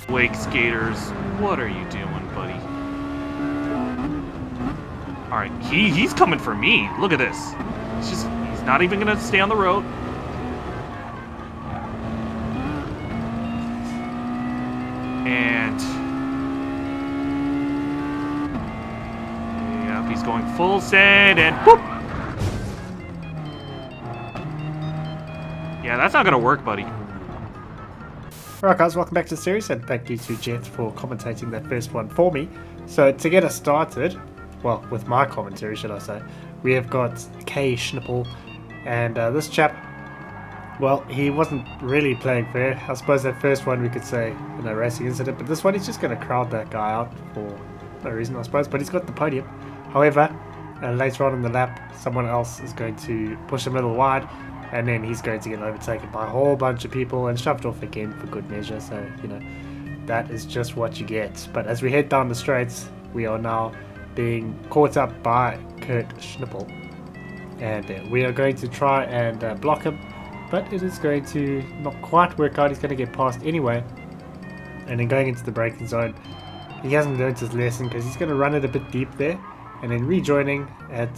Wake skaters, what are you doing, buddy? Alright, he's coming for me. Look at this. He's not even gonna stay on the road. And yeah, he's going full send and whoop! Yeah, that's not gonna work, buddy. Alright guys, welcome back to the series, and thank you to Jeth for commentating that first one for me. So to get us started, well, with my commentary should I say, we have got Kschnipple, and this chap, well, he wasn't really playing fair. I suppose that first one we could say, racing incident, but this one he's just going to crowd that guy out for no reason I suppose, but he's got the podium. However, later on in the lap, someone else is going to push him a little wide, and then he's going to get overtaken by a whole bunch of people and shoved off again for good measure. So, that is just what you get. But as we head down the straights, we are now being caught up by Kschnipple. And we are going to try and block him, but it is going to not quite work out. He's going to get past anyway. And then going into the braking zone, he hasn't learned his lesson because he's going to run it a bit deep there. And then rejoining at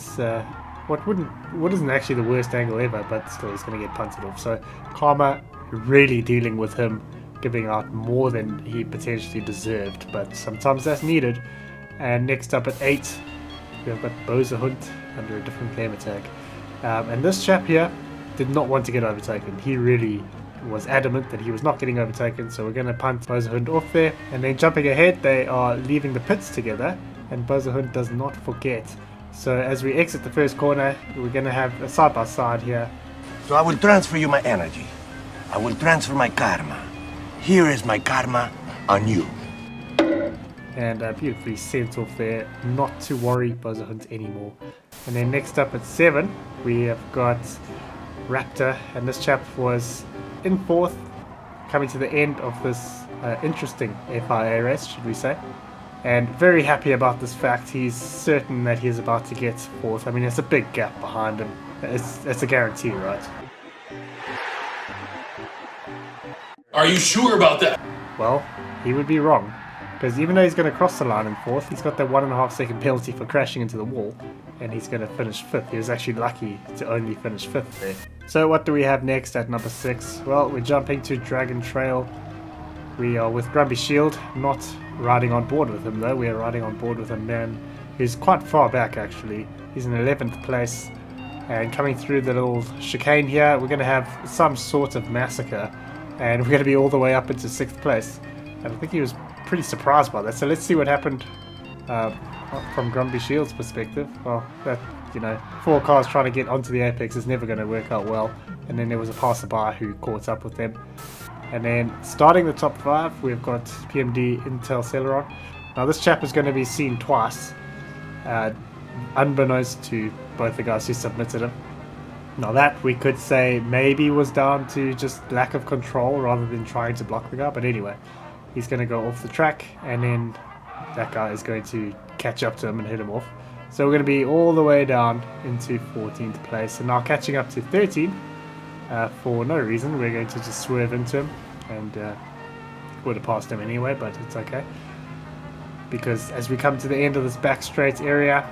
what isn't actually the worst angle ever, but still he's going to get punted off. So Karma really dealing with him, giving out more than he potentially deserved, but sometimes that's needed. And next up at 8, we've got Boza Hood under a different gamer tag. And this chap here did not want to get overtaken. He really was adamant that he was not getting overtaken, so we're going to punt Boza Hood off there. And then jumping ahead, they are leaving the pits together, and Boza Hood does not forget. So as we exit the first corner, we're going to have a side-by-side here. So I will transfer you my energy. I will transfer my karma. Here is my karma on you. And beautifully sent off there. Not to worry Boza Hood anymore. And then next up at 7, we have got Raptor. And this chap was in 4th, coming to the end of this interesting FIA race, should we say. And very happy about this fact. He's certain that he's about to get 4th. I mean, it's a big gap behind him. It's a guarantee, right? Are you sure about that? Well, he would be wrong. Because even though he's going to cross the line in 4th, he's got that 1.5 second penalty for crashing into the wall. And he's going to finish 5th. He was actually lucky to only finish 5th there. So what do we have next at number 6? Well, we're jumping to Dragon Trail. We are with Grumpy Shield, not riding on board with him though. We are riding on board with a man who's quite far back actually. He's in 11th place, and coming through the little chicane here, we're going to have some sort of massacre, and we're going to be all the way up into 6th place. And I think he was pretty surprised by that. So let's see what happened from Grumpy Shield's perspective. Well, that 4 cars trying to get onto the apex is never going to work out well. And then there was a passerby who caught up with them. And then starting the top 5, we've got PMD Intel Celeron. Now this chap is going to be seen twice, unbeknownst to both the guys who submitted him. Now that we could say maybe was down to just lack of control rather than trying to block the guy. But anyway, he's going to go off the track, and then that guy is going to catch up to him and hit him off. So we're going to be all the way down into 14th place. And now catching up to 13. For no reason, we're going to just swerve into him, and would have passed him anyway, but it's okay, because as we come to the end of this back straight area,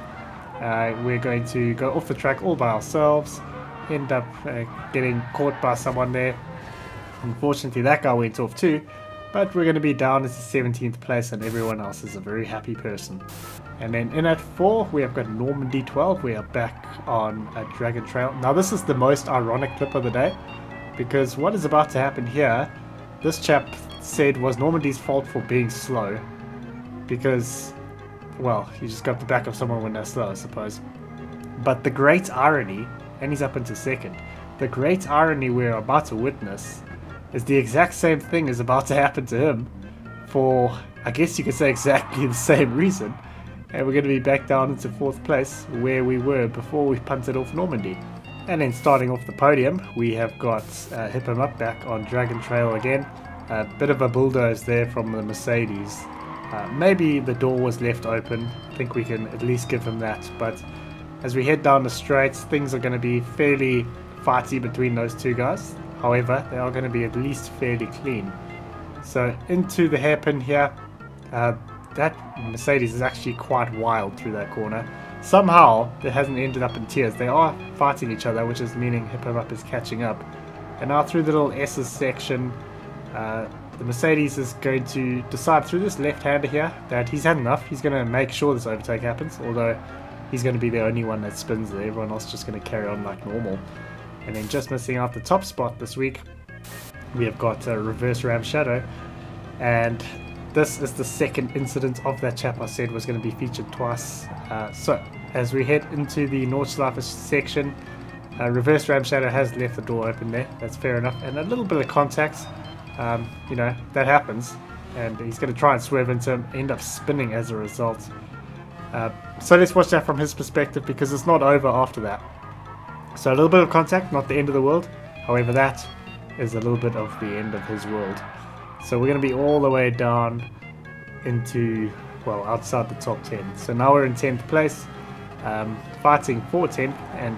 we're going to go off the track all by ourselves, end up getting caught by someone there. Unfortunately that guy went off too, but we're going to be down into 17th place, and everyone else is a very happy person. And then in at 4, we have got Normandy 12. We are back on a Dragon Trail. Now this is the most ironic clip of the day, because what is about to happen here, this chap said was Normandy's fault for being slow, because, well, you just got the back of someone when they're slow, I suppose. But the great irony, and he's up into 2nd, the great irony we're about to witness is the exact same thing is about to happen to him for, I guess you could say, exactly the same reason. And we're going to be back down into 4th place where we were before we punted off Normandy. And then starting off the podium, we have got Hip 'em Up back on Dragon Trail again. A bit of a bulldoze there from the Mercedes. Maybe the door was left open. I think we can at least give him that. But as we head down the straights, things are going to be fairly fighty between those two guys. However, they are going to be at least fairly clean. So into the hairpin here. That Mercedes is actually quite wild through that corner. Somehow it hasn't ended up in tears. They are fighting each other, which is meaning Hip Him Up is catching up. And now through the little S's section, the Mercedes is going to decide through this left-hander here that he's had enough. He's going to make sure this overtake happens, although he's going to be the only one that spins there. Everyone else is just going to carry on like normal. And then just missing out the top spot this week, we have got a reverse ram shadow. And this is the second incident of that chap I said was going to be featured twice. So as we head into the Nordschleife section, reverse ram shadow has left the door open there. That's fair enough. And a little bit of contact. You know, that happens, and he's going to try and swerve into him, end up spinning as a result. So let's watch that from his perspective, because it's not over after that. So a little bit of contact, not the end of the world. However, that is a little bit of the end of his world. So we're going to be all the way down into, well, outside the top 10. So now we're in 10th place, fighting for 10th, and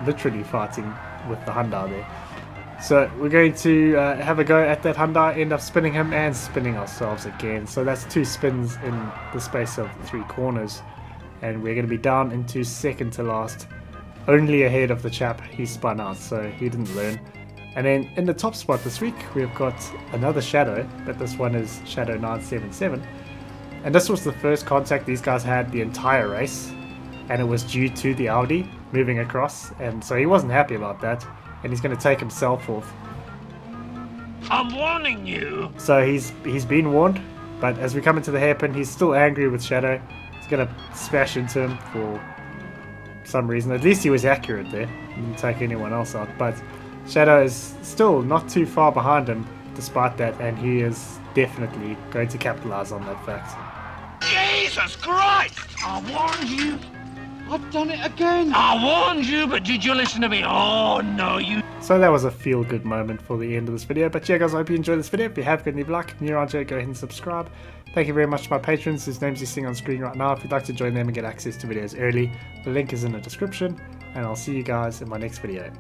literally fighting with the Hyundai there. So we're going to have a go at that Hyundai, end up spinning him and spinning ourselves again. So that's 2 spins in the space of 3 corners. And we're going to be down into second to last, only ahead of the chap he spun out, so he didn't learn. And then in the top spot this week, we've got another shadow, but this one is Shadow 977. And this was the first contact these guys had the entire race, and it was due to the Audi moving across, and so he wasn't happy about that. And he's going to take himself off. I'm warning you! So he's been warned, but as we come into the hairpin, he's still angry with Shadow. He's going to smash into him for some reason. At least he was accurate there. He didn't take anyone else out. But Shadow is still not too far behind him despite that, and he is definitely going to capitalize on that fact. Jesus Christ! I warned you! I've done it again! I warned you, but did you listen to me? Oh, no, you... So that was a feel-good moment for the end of this video. But yeah, guys, I hope you enjoyed this video. If you have, leave a like. If you're new around here, go ahead and subscribe. Thank you very much to my patrons, whose names you're seeing on screen right now. If you'd like to join them and get access to videos early, the link is in the description. And I'll see you guys in my next video.